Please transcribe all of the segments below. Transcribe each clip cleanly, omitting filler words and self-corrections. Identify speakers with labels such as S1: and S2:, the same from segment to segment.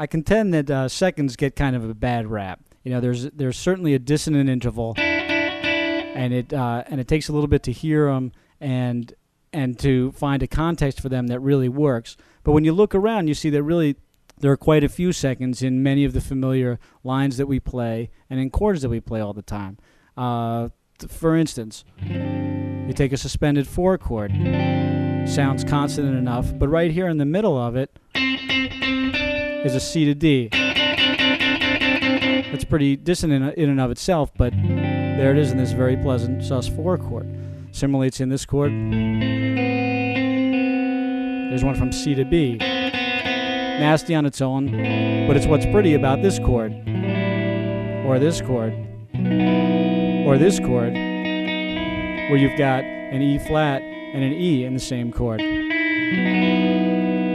S1: I contend that seconds get kind of a bad rap. You know, there's certainly a dissonant interval, and it takes a little bit to hear them and to find a context for them that really works. But when you look around, you see that really there are quite a few seconds in many of the familiar lines that we play and in chords that we play all the time. For instance, you take a suspended 4 chord, sounds consonant enough, but right here in the middle of it is a C to D. It's pretty dissonant in and of itself, but there it is in this very pleasant sus4 chord. Similarly, it's in this chord. There's one from C to B. Nasty on its own, but it's what's pretty about this chord, or this chord, or this chord, where you've got an E flat and an E in the same chord.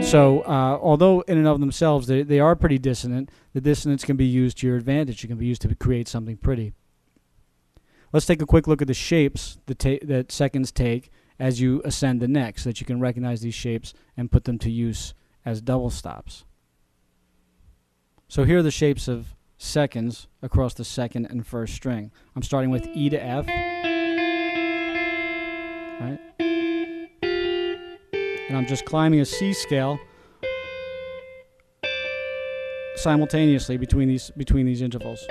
S1: So, although in and of themselves they are pretty dissonant, the dissonance can be used to your advantage. It can be used to create something pretty. Let's take a quick look at the shapes that seconds take as you ascend the neck, so that you can recognize these shapes and put them to use as double stops. So here are the shapes of seconds across the second and first string. I'm starting with E to F, right? And I'm just climbing a C scale simultaneously between these intervals.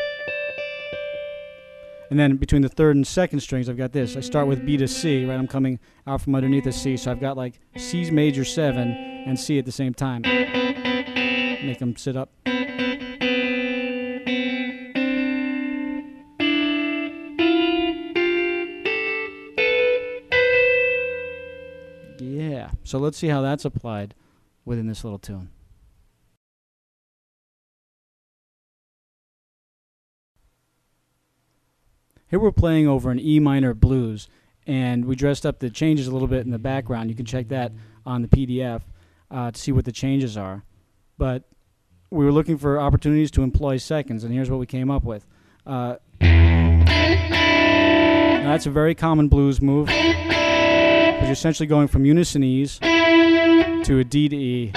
S1: And then between the third and second strings, I've got this. I start with B to C, right? I'm coming out from underneath a C, so I've got like C major 7 and C at the same time. Make them sit up. Yeah, so let's see how that's applied within this little tune. Here we're playing over an E minor blues, and we dressed up the changes a little bit in the background. You can check that on the PDF to see what the changes are. But we were looking for opportunities to employ seconds, and here's what we came up with. Now that's a very common blues move, because you're essentially going from unison E's to a D to E.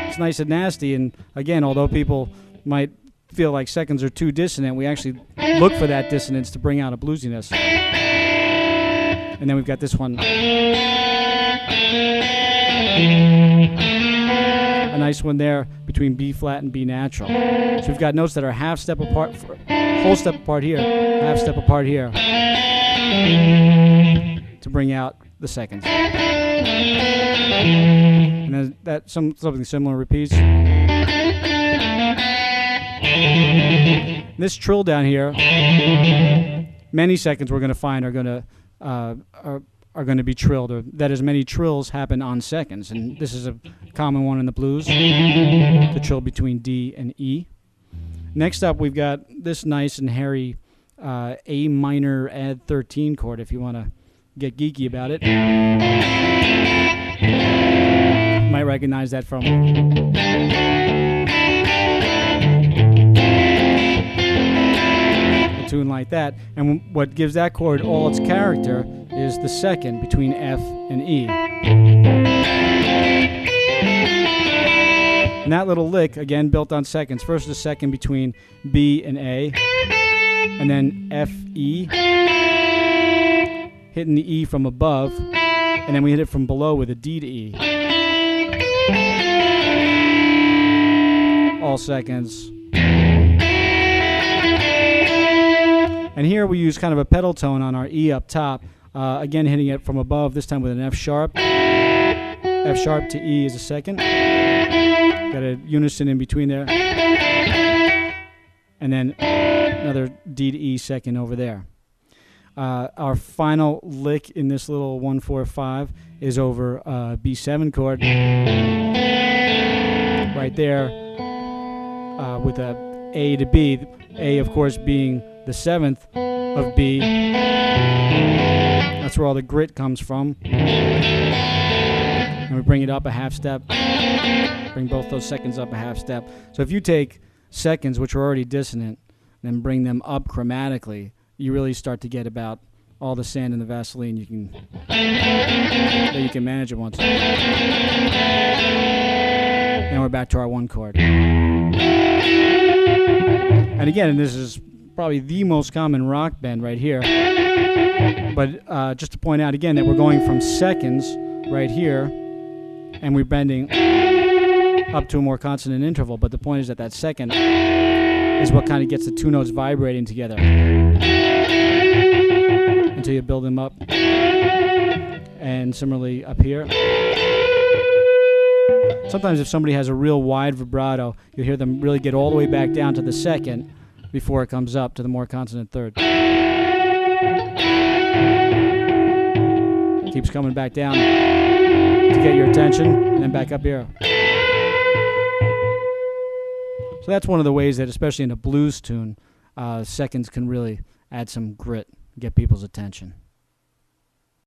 S1: It's nice and nasty, and again, although people might feel like seconds are too dissonant, we actually look for that dissonance to bring out a bluesiness. And then we've got this one. A nice one there between B flat and B natural. So we've got notes that are half step apart, whole step apart here, half step apart here, to bring out the seconds. And then that something similar repeats. This trill down here, many seconds we're going to find are going to be trilled, or that is, many trills happen on seconds, and this is a common one in the blues, the trill between D and E. Next up, we've got this nice and hairy A minor add 13 chord, if you want to get geeky about it. You might recognize that from tune like that, and what gives that chord all its character is the second between F and E. And that little lick, again, built on seconds. First the second between B and A, and then F, E, hitting the E from above, and then we hit it from below with a D to E. All seconds. And here we use kind of a pedal tone on our E up top, again hitting it from above, this time with an F sharp. F sharp to E is a second. Got a unison in between there. And then another D to E second over there. Our final lick in this little 1-4-5 is over B7 chord. Right there with a A to B. A, of course, being the 7th of B. That's where all the grit comes from. And we bring it up a half step. Bring both those seconds up a half step. So if you take seconds, which are already dissonant, and then bring them up chromatically, you really start to get about all the sand and the Vaseline you can manage at once. and we're back to our 1 chord. And again, this is probably the most common rock bend right here. But just to point out again that we're going from seconds right here, and we're bending up to a more consonant interval. But the point is that that second is what kind of gets the 2 notes vibrating together until you build them up. And similarly up here. Sometimes if somebody has a real wide vibrato, you'll hear them really get all the way back down to the second before it comes up to the more consonant third. Keeps coming back down to get your attention, and then back up here. So that's one of the ways that, especially in a blues tune, seconds can really add some grit, get people's attention.